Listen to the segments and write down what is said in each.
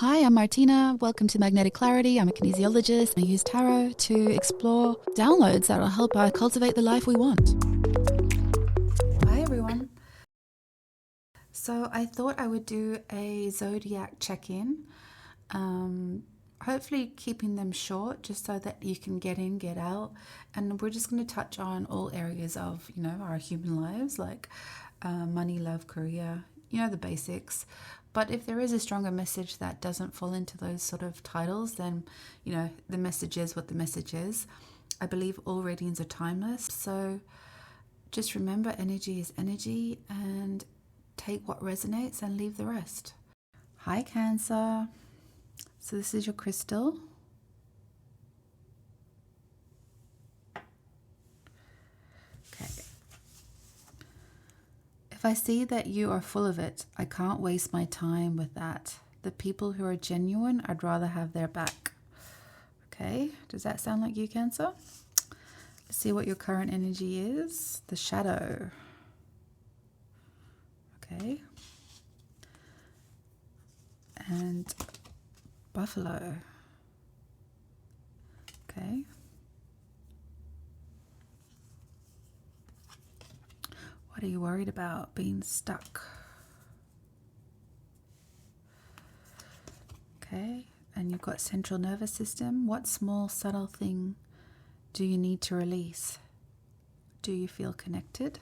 Hi, I'm Martina. Welcome to Magnetic Clarity. I'm a kinesiologist. I use tarot to explore downloads that will help us cultivate the life we want. Hi, everyone. So I thought I would do a zodiac check-in. Hopefully keeping them short just so that you can get in, get out. And we're just going to touch on all areas of, our human lives, like money, love, career, the basics. But if there is a stronger message that doesn't fall into those sort of titles, then, the message is what the message is. I believe all readings are timeless. So just remember, energy is energy, and take what resonates and leave the rest. Hi, Cancer. So this is your crystal. Okay. If I see that you are full of it, I can't waste my time with that. The people who are genuine, I'd rather have their back. Okay, does that sound like you, Cancer? Let's see what your current energy is. The shadow. Okay. And buffalo. Okay. What are you worried about? Being stuck. Okay. And you've got central nervous system. What small, subtle thing do you need to release? Do you feel connected?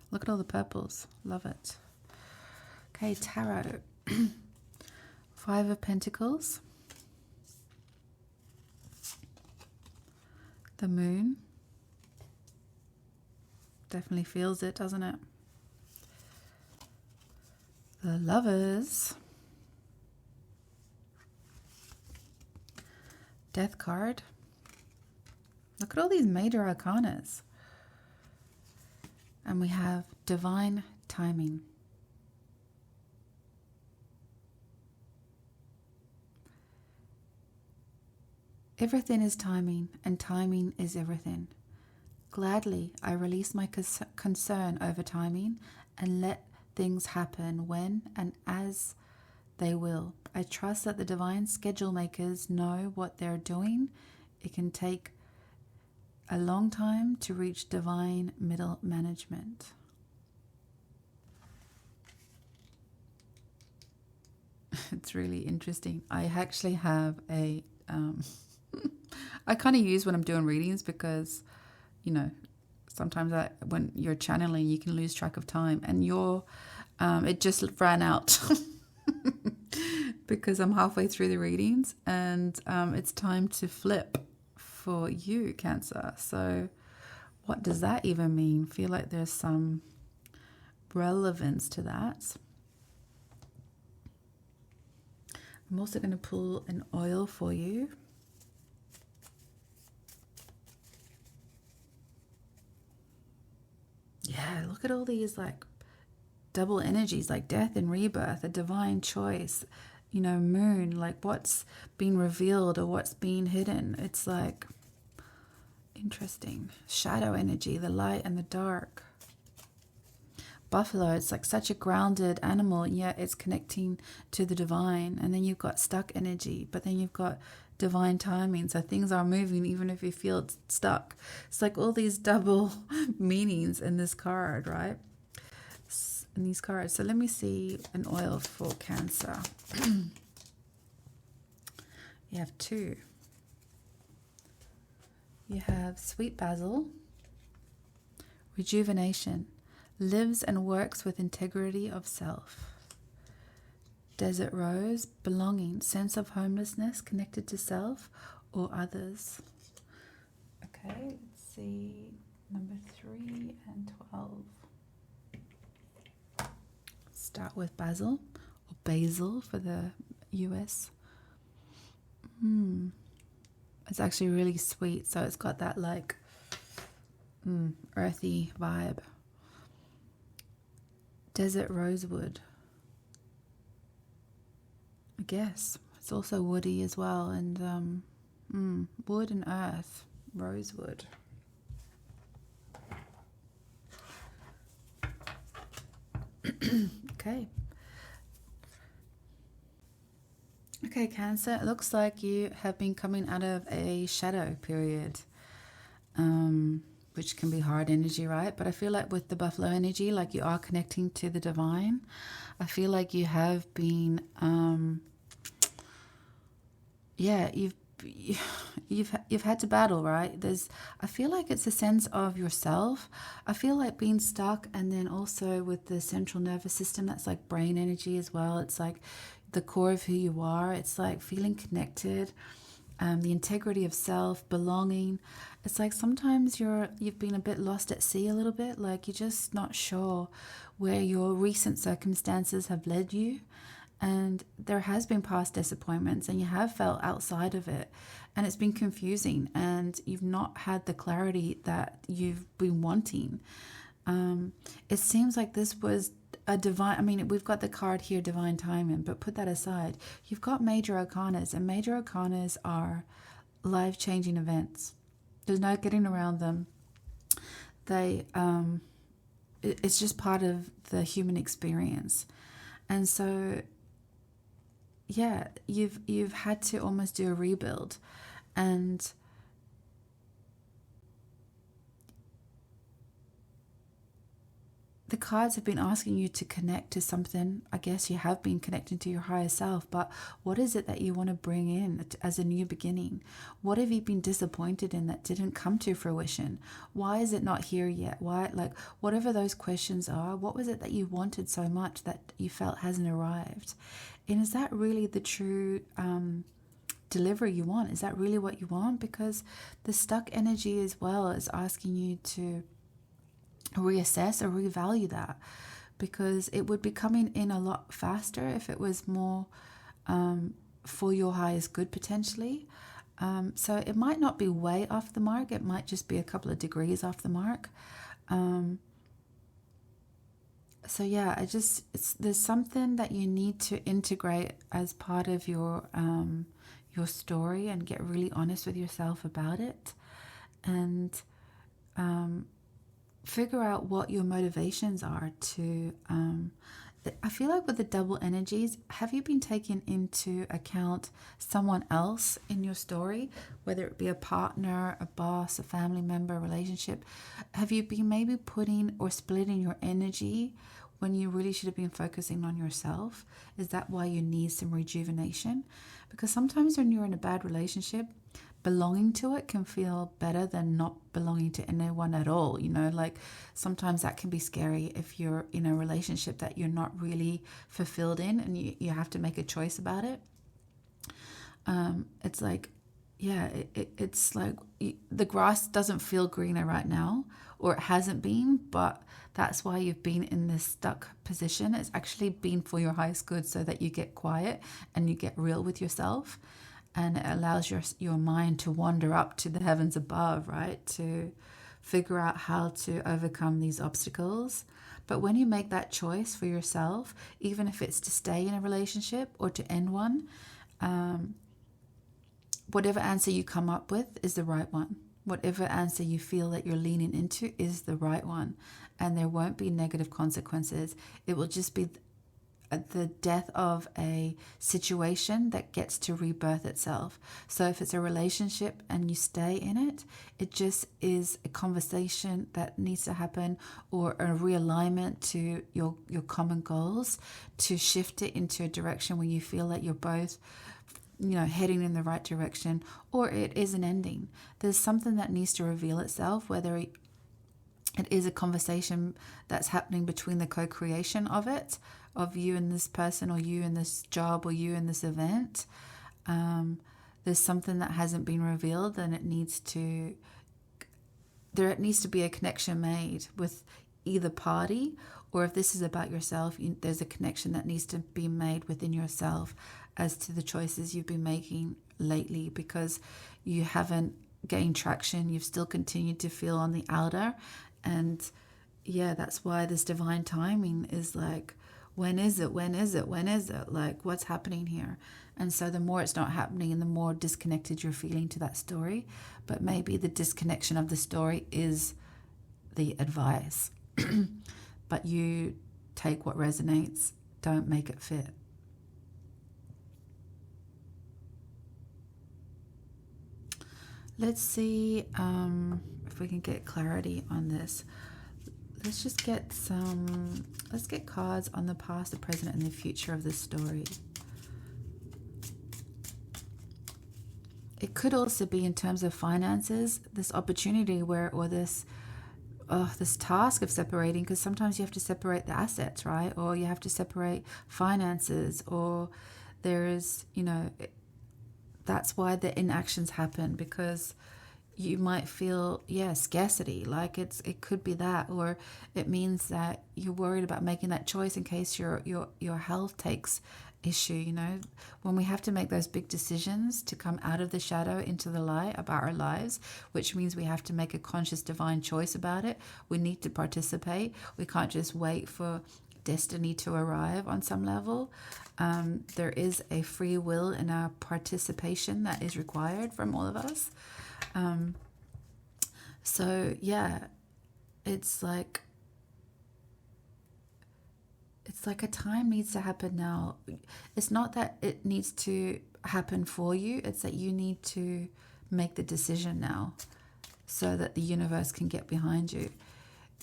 Look at all the purples. Love it. Okay, tarot. Five of Pentacles. The moon. Definitely feels it, doesn't it? The Lovers. Death card. Look at all these major arcanas. And we have divine timing. Everything is timing, and timing is everything. Gladly, I release my concern over timing and let things happen when and as they will. I trust that the divine schedule makers know what they're doing. It can take a long time to reach divine middle management. It's really interesting. I actually have a I kind of use when I'm doing readings because sometimes when you're channeling, you can lose track of time, and it just ran out because I'm halfway through the readings, and it's time to flip for you, Cancer. So what does that even mean? Feel like there's some relevance to that. I'm also going to pull an oil for you. Yeah, look at all these like double energies, like death and rebirth, a divine choice, moon, like what's being revealed or what's being hidden. It's like interesting. Shadow energy, the light and the dark. Buffalo, it's like such a grounded animal, and yet it's connecting to the divine. And then you've got stuck energy, but then you've got divine timing. So things are moving even if you feel it's stuck. It's like all these double meanings in this card, right? In these cards. So let me see an oil for Cancer. You have two. You have sweet basil, rejuvenation, lives and works with integrity of self. Desert rose, belonging, sense of homelessness connected to self or others. Okay, let's see number 3 and 12. Start with basil, or basil for the US. It's actually really sweet, so it's got that like earthy vibe. Desert rosewood. I guess it's also woody as well, and wood and earth, rosewood. Okay. Okay, Cancer, it looks like you have been coming out of a shadow period, which can be hard energy, right? But I feel like with the buffalo energy, like you are connecting to the divine. I feel like you have been, yeah, you've had to battle, right? I feel like it's a sense of yourself. I feel like being stuck, and then also with the central nervous system, that's like brain energy as well. It's like the core of who you are. It's like feeling connected, the integrity of self, belonging. It's like sometimes you've been a bit lost at sea a little bit, like you're just not sure where your recent circumstances have led you. And there has been past disappointments, and you have felt outside of it, and it's been confusing, and you've not had the clarity that you've been wanting. It seems like this was a divine, I mean, we've got the card here, divine timing, but put that aside. You've got major arcanas, and major arcanas are life-changing events. There's no getting around them. They, it's just part of the human experience. And so, yeah, you've had to almost do a rebuild, and the cards have been asking you to connect to something. I guess you have been connecting to your higher self, but what is it that you want to bring in as a new beginning? What have you been disappointed in that didn't come to fruition? Why is it not here yet? Why, like, whatever those questions are, what was it that you wanted so much that you felt hasn't arrived? And is that really the true delivery you want? Is that really what you want? Because the stuck energy as well is asking you to reassess or revalue that, because it would be coming in a lot faster if it was more for your highest good potentially. So it might not be way off the mark. It might just be a couple of degrees off the mark. So yeah, there's something that you need to integrate as part of your story, and get really honest with yourself about it, and figure out what your motivations are to I feel like with the double energies, have you been taking into account someone else in your story, whether it be a partner, a boss, a family member, a relationship? Have you been maybe putting or splitting your energy when you really should have been focusing on yourself? Is that why you need some rejuvenation? Because sometimes when you're in a bad relationship, belonging to it can feel better than not belonging to anyone at all. Like sometimes that can be scary if you're in a relationship that you're not really fulfilled in, and you have to make a choice about it. It's like, yeah, it's like the grass doesn't feel greener right now, or it hasn't been, but that's why you've been in this stuck position. It's actually been for your highest good, so that you get quiet and you get real with yourself, and it allows your mind to wander up to the heavens above, right? To figure out how to overcome these obstacles. But when you make that choice for yourself, even if it's to stay in a relationship or to end one, whatever answer you come up with is the right one. Whatever answer you feel that you're leaning into is the right one. And there won't be negative consequences. It will just be the death of a situation that gets to rebirth itself. So if it's a relationship and you stay in it, it just is a conversation that needs to happen, or a realignment to your common goals, to shift it into a direction where you feel that you're both heading in the right direction, or it is an ending. There's something that needs to reveal itself, whether it is a conversation that's happening between the co-creation of it, of you and this person, or you and this job, or you and this event. There's something that hasn't been revealed, and it needs to be a connection made with either party, or if this is about yourself, there's a connection that needs to be made within yourself as to the choices you've been making lately, because you haven't gained traction. You've still continued to feel on the outer. And yeah, that's why this divine timing is like, when is it? When is it? When is it? Like, what's happening here? And so the more it's not happening, and the more disconnected you're feeling to that story. But maybe the disconnection of the story is the advice. But you take what resonates, don't make it fit. Let's see if we can get clarity on this. Let's just get let's get cards on the past, the present, and the future of this story. It could also be in terms of finances, this opportunity where, or this task of separating, because sometimes you have to separate the assets, right? Or you have to separate finances, or there's, that's why the inactions happen, because you might feel, scarcity, like it could be that, or it means that you're worried about making that choice in case your health takes issue. When we have to make those big decisions to come out of the shadow into the light about our lives, which means we have to make a conscious divine choice about it. We need to participate. We can't just wait for destiny to arrive on some level. There is a free will in our participation that is required from all of us. So yeah, it's like a time needs to happen now. It's not that it needs to happen for you. It's that you need to make the decision now so that the universe can get behind you.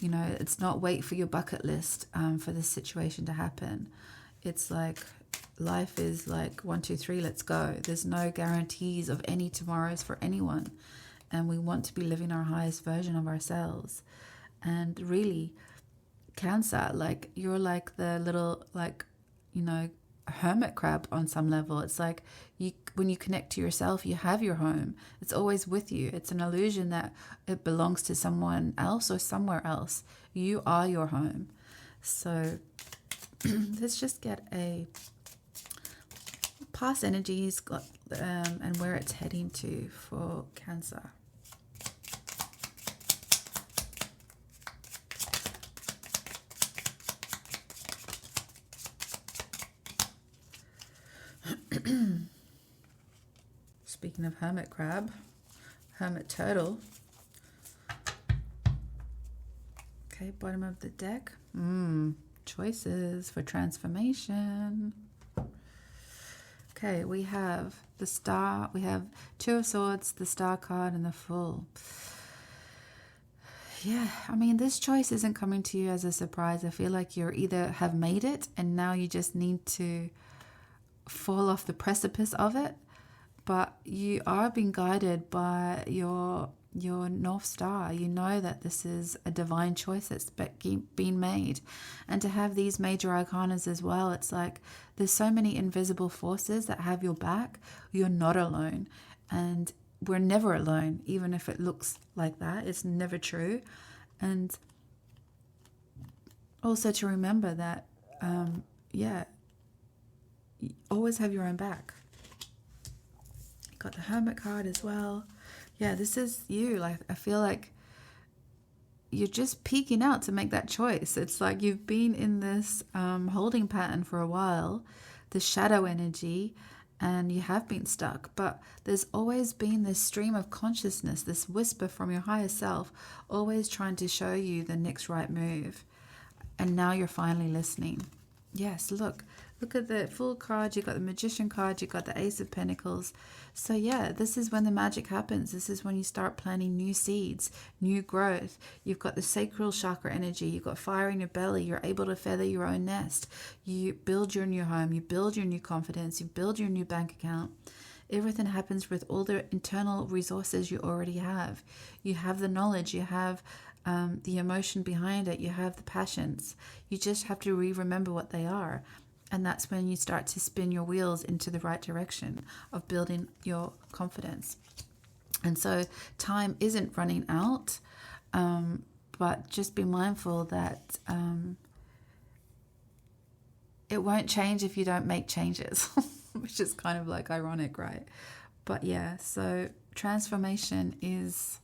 It's not wait for your bucket list for this situation to happen. It's like life is like 1, 2, 3, let's go. There's no guarantees of any tomorrows for anyone. And we want to be living our highest version of ourselves. And really, Cancer, like you're like the little hermit crab on some level. It's like when you connect to yourself, you have your home. It's always with you. It's an illusion that it belongs to someone else or somewhere else. You are your home. So let's just get a past energies and where it's heading to for Cancer. Speaking of hermit crab, hermit turtle. Okay, bottom of the deck. Choices for transformation. Okay, we have the star. We have 2 of Swords, the Star card, and the Fool. Yeah, I mean, this choice isn't coming to you as a surprise. I feel like you either have made it and now you just need to fall off the precipice of it, but you are being guided by your North Star. You know that this is a divine choice that's been made. And to have these major arcanas as well, it's like there's so many invisible forces that have your back. You're not alone. And we're never alone, even if it looks like that. It's never true. And also to remember that, you always have your own back. You got the Hermit card as well. Yeah, this is you. Like, I feel like you're just peeking out to make that choice. It's like you've been in this holding pattern for a while, the shadow energy, and you have been stuck. But there's always been this stream of consciousness, this whisper from your higher self, always trying to show you the next right move. And now you're finally listening. Yes, look at the Fool card, you got the Magician card, you got the Ace of Pentacles. So yeah, this is when the magic happens. This is when you start planting new seeds, new growth. You've got the sacral chakra energy, you've got fire in your belly, you're able to feather your own nest. You build your new home, you build your new confidence, you build your new bank account. Everything happens with all the internal resources you already have. You have the knowledge, you have the emotion behind it, you have the passions. You just have to remember what they are. And that's when you start to spin your wheels into the right direction of building your confidence. And so time isn't running out, but just be mindful that it won't change if you don't make changes, which is kind of like ironic, right? But yeah, so transformation is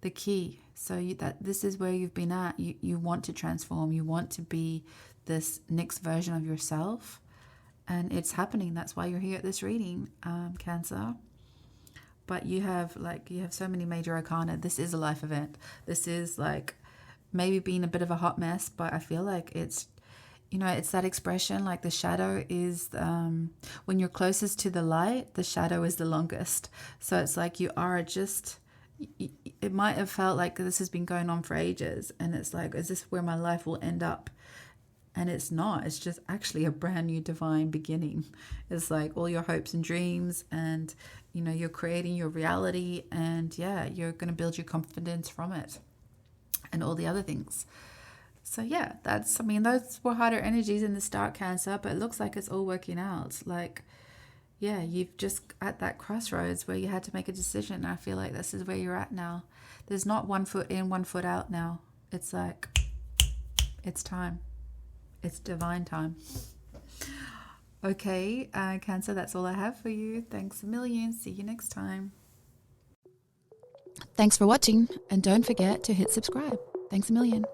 the key. So this is where you've been at. You want to transform. You want to be this next version of yourself, and it's happening. That's why you're here at this reading, Cancer. But you have so many major arcana. This is a life event. This is like maybe being a bit of a hot mess, but I feel like it's You know, it's that expression like the shadow is, when you're closest to the light, the shadow is the longest. So it's like you are just, it might have felt like this has been going on for ages. And it's like, is this where my life will end up? And it's not. It's just actually a brand new divine beginning. It's like all your hopes and dreams, and, you know, you're creating your reality, and yeah, you're going to build your confidence from it and all the other things. So yeah, that's, I mean, those were harder energies in the start, Cancer, but it looks like it's all working out. Like, yeah, you've just at that crossroads where you had to make a decision. I feel like this is where you're at now. There's not 1 foot in, 1 foot out now. It's like, it's time. It's divine time. Okay, Cancer, that's all I have for you. Thanks a million. See you next time. Thanks for watching, and don't forget to hit subscribe. Thanks a million.